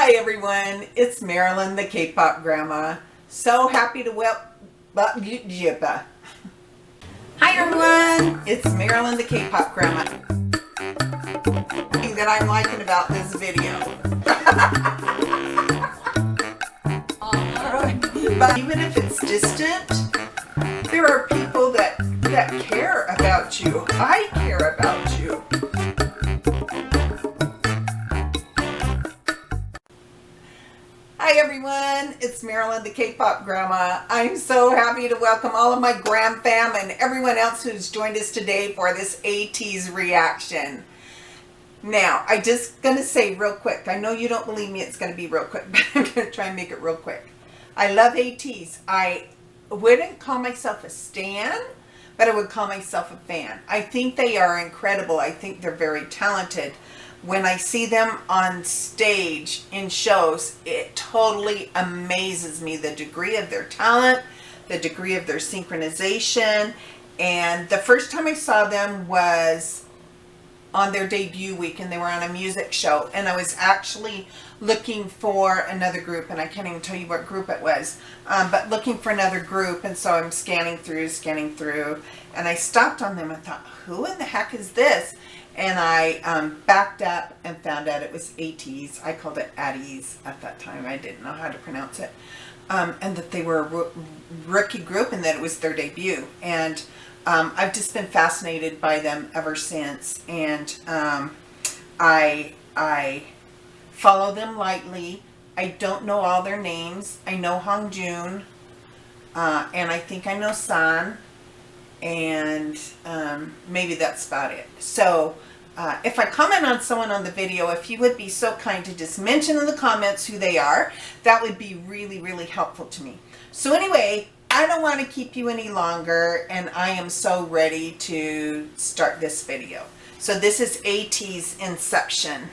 Hi everyone, it's Marilyn, the K-pop grandma. So happy to Hi everyone, it's Marilyn, the K-pop grandma. Thing that I'm liking about this video. But even if it's distant, there are people that care about you. I care about you. Hi everyone, it's Marilyn, the K-pop grandma. I'm so happy to welcome all of my gram fam and everyone else who's joined us today for this ATEEZ reaction. Now, I just gonna say real quick, I know you don't believe me, it's gonna be real quick, but I'm gonna try and make it real quick. I love ATEEZ. I wouldn't call myself a stan, but I would call myself a fan. I think they are incredible. I think they're very talented. When I see them on stage in shows, it totally amazes me, the degree of their talent, the degree of their synchronization. And the first time I saw them was on their debut week, and they were on a music show, and I was actually looking for another group, and I can't even tell you what group it was, but looking for another group. And so I'm scanning through, and I stopped on them and thought, who in the heck is this? And I backed up and found out it was ATEEZ. I called it ATEEZ at that time. I didn't know how to pronounce it. And that they were a rookie group and that it was their debut. And I've just been fascinated by them ever since. And I follow them lightly. I don't know all their names. I know Hongjoon. And I think I know San. And maybe that's about it. So if I comment on someone on the video, if you would be so kind to just mention in the comments who they are, that would be really, really helpful to me. So anyway, I don't want to keep you any longer, and I am so ready to start this video. So this is ATEEZ Inception.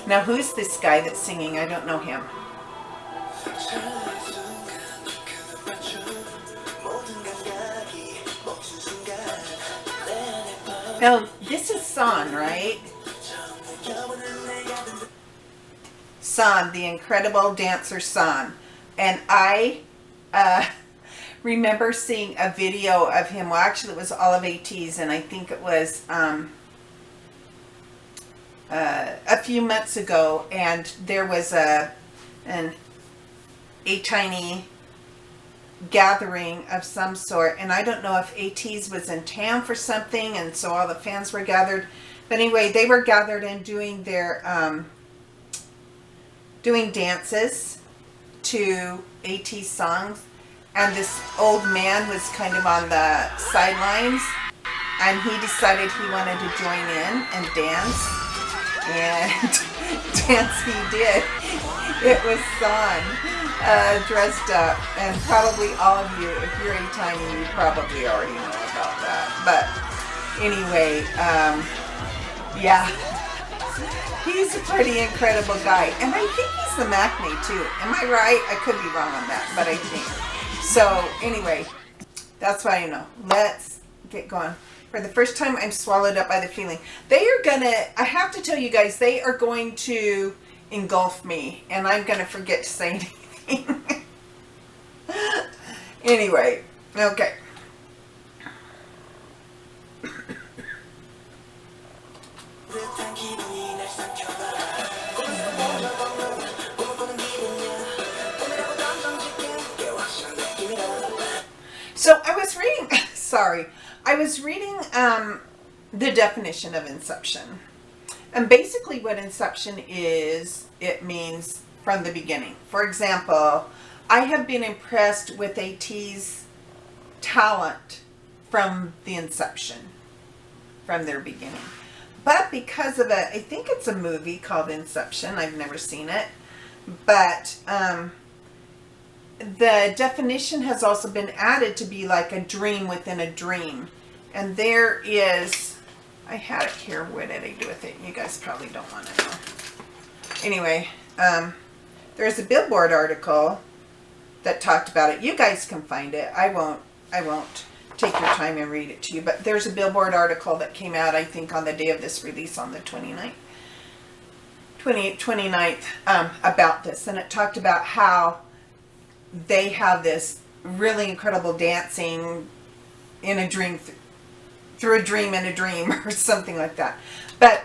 Now, who's this guy that's singing? I don't know him. Now, this is San, right? San, the incredible dancer San. And I remember seeing a video of him. Well, actually, it was all of ATEEZ, and I think it was a few months ago, and there was a tiny gathering of some sort, and I don't know if ATEEZ was in town for something, and so all the fans were gathered. But anyway, they were gathered and doing their doing dances to ATEEZ songs, and this old man was kind of on the sidelines, and he decided he wanted to join in and dance. And dance he did. It was San dressed up, and probably all of you, if you're A-tiny, you probably already know about that. But anyway, yeah, he's a pretty incredible guy, and I think he's the Maknae too. Am I right? I could be wrong on that, but I think so. Anyway, that's what I know. Let's get going. For the first time, I'm swallowed up by the feeling. They are gonna, I have to tell you guys, they are going to engulf me, and I'm gonna forget to say anything. Anyway, okay. So I was reading, sorry. I was reading the definition of Inception. And basically what Inception is, it means from the beginning. For example, I have been impressed with ATEEZ talent from the inception, from their beginning. But because of I think it's a movie called Inception. I've never seen it. But the definition has also been added to be like a dream within a dream. And there is, I had it here. What did I do with it? You guys probably don't want to know. Anyway, there's a Billboard article that talked about it. You guys can find it. I won't take your time and read it to you, but there's a Billboard article that came out, I think, on the day of this release on the 29th, about this, and it talked about how they have this really incredible dancing in a dream, through a dream in a dream, or something like that. But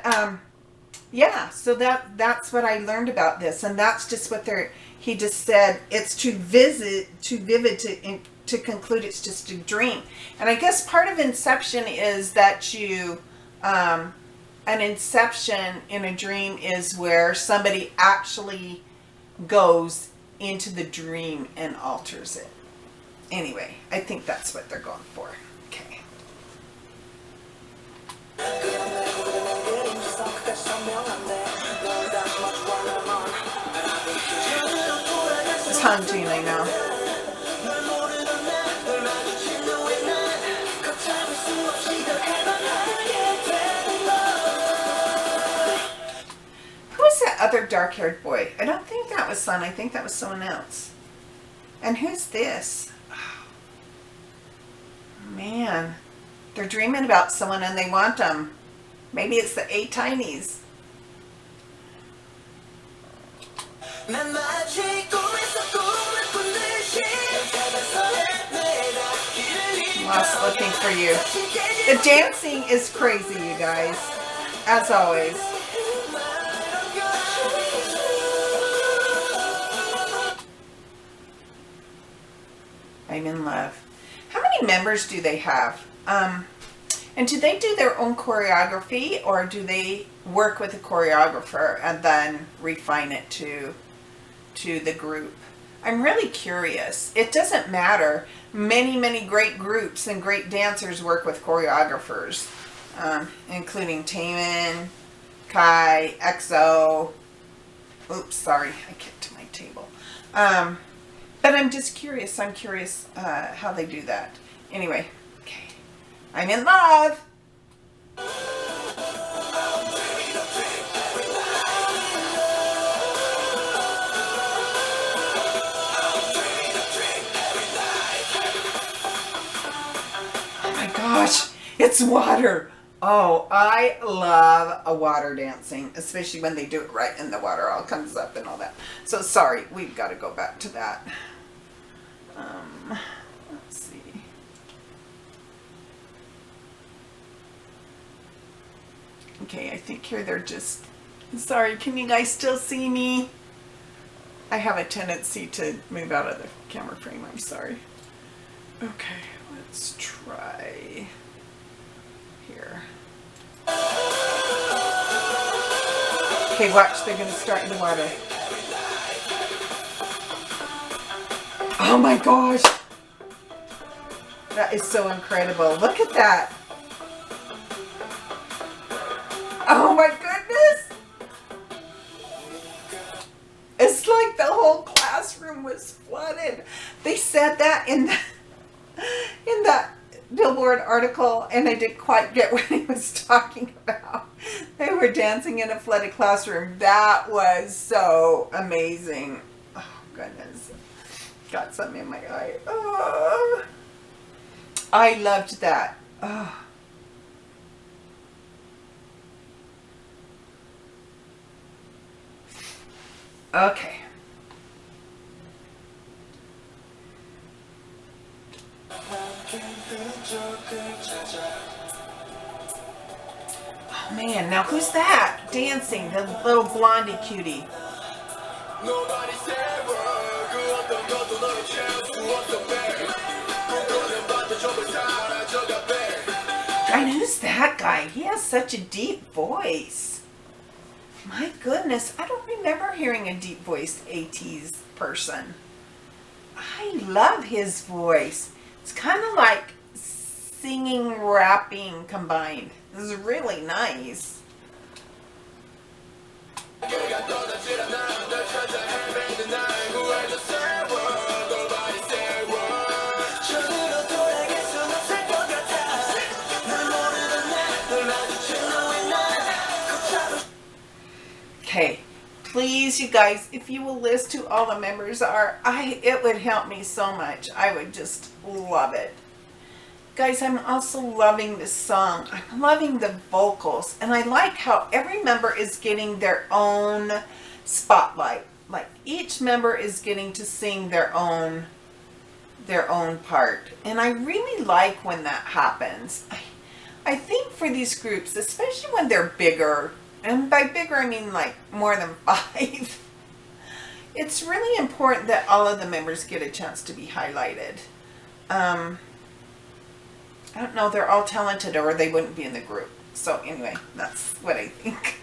yeah, so that's what I learned about this, and that's just what he just said. It's too vivid to conclude it's just a dream. And I guess part of inception is that you an inception in a dream is where somebody actually goes into the dream and alters it. Anyway, I think that's what they're going for. Okay. It's haunting, I know. That other dark-haired boy? I don't think that was Sun. I think that was someone else. And who's this? Oh, man, they're dreaming about someone and they want them. Maybe it's the ATEEZ. Lost looking for you. The dancing is crazy, you guys. As always. I'm in love. How many members do they have? And do they do their own choreography, or do they work with a choreographer and then refine it to the group? I'm really curious. It doesn't matter. Many great groups and great dancers work with choreographers, including Taemin, Kai, EXO. Oops, sorry, I kicked my table. But I'm just curious. I'm curious how they do that. Anyway, okay. I'm in love. Oh my gosh, it's water. Oh, I love a water dancing, especially when they do it right and the water all comes up and all that. So sorry, we've got to go back to that. Let's see. Okay, I think here they're just, sorry, can you guys still see me? I have a tendency to move out of the camera frame, I'm sorry. Okay, let's try here. Okay, watch, they're going to start in the water. Oh my gosh. That is so incredible. Look at that. Oh my goodness. It's like the whole classroom was flooded. They said that in that Billboard article, and I didn't quite get what he was talking about. They were dancing in a flooded classroom. That was so amazing. Oh goodness. Got something in my eye. Oh, I loved that. Oh. Okay. Oh man, now who's that dancing? The little blondie cutie. And who's that guy? He has such a deep voice. My goodness, I don't remember hearing a deep voiced ATEEZ person. I love his voice. It's kind of like singing, rapping combined. This is really nice. Okay, Please, you guys, if you will list who all the members are, it would help me so much. I would just love it. Guys, I'm also loving this song. I'm loving the vocals, and I like how every member is getting their own spotlight. Like each member is getting to sing their own part, and I really like when that happens. I think for these groups, especially when they're bigger, and by bigger I mean like more than 5, it's really important that all of the members get a chance to be highlighted. I don't know, they're all talented or they wouldn't be in the group. So anyway, that's what I think.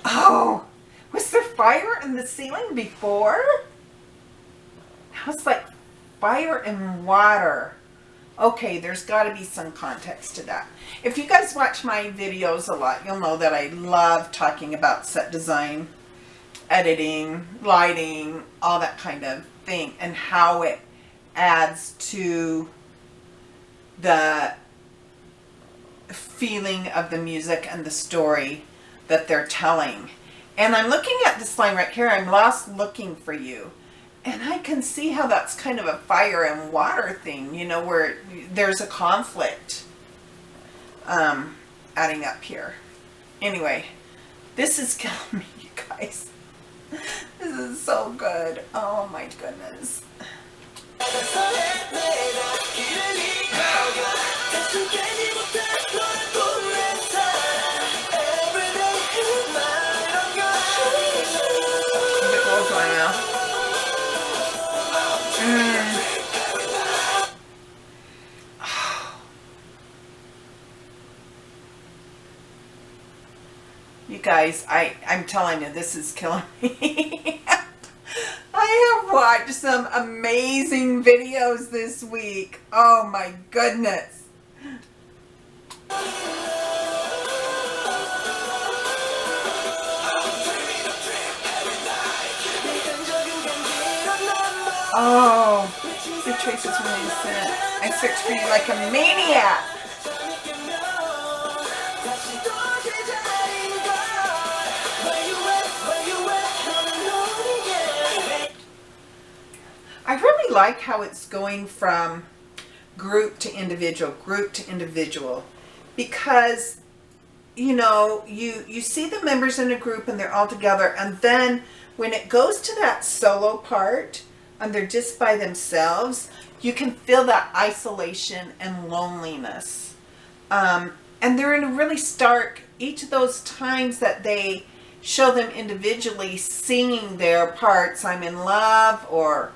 Oh, was there fire in the ceiling before? That was like fire and water. Okay, there's got to be some context to that. If you guys watch my videos a lot, you'll know that I love talking about set design, editing, lighting, all that kind of thing, and how it adds to the feeling of the music and the story that they're telling. And I'm looking at this line right here, I'm lost looking for you. And I can see how that's kind of a fire and water thing, you know, where there's a conflict adding up here. Anyway, this is killing me, you guys. This is so good. Oh my goodness. It blows my mouth. You guys, I'm telling you, this is killing me. I have watched some amazing videos this week. Oh my goodness. Oh, the choice is really sent. I searched for you like a maniac. I really like how it's going from group to individual, because you know, you see the members in a group and they're all together, and then when it goes to that solo part and they're just by themselves, you can feel that isolation and loneliness. And they're in a really stark, each of those times that they show them individually singing their parts, I'm in love, or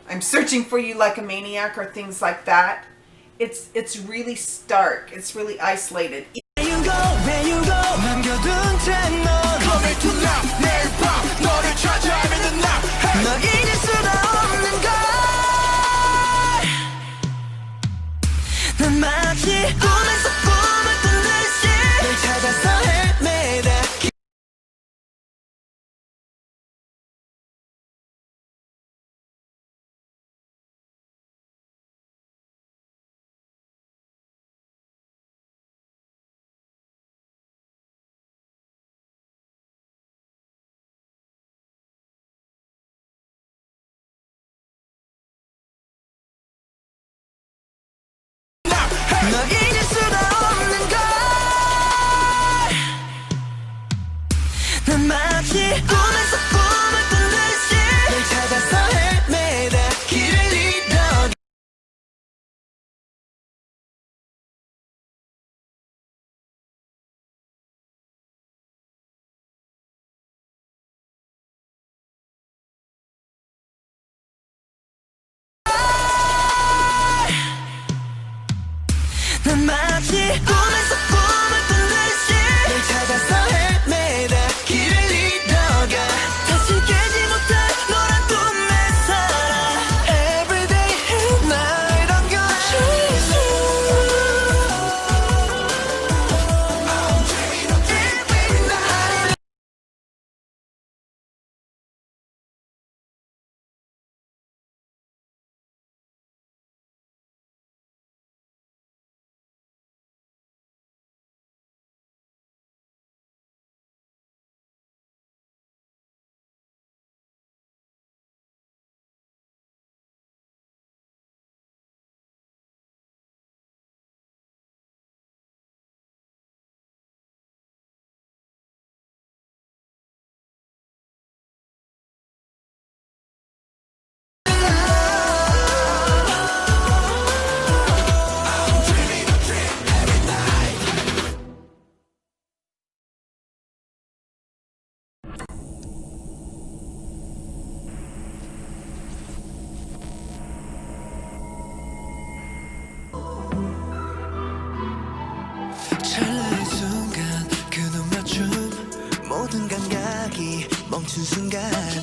I'm searching for you like a maniac, or things like that. It's really stark. It's really isolated. 멈춘 순간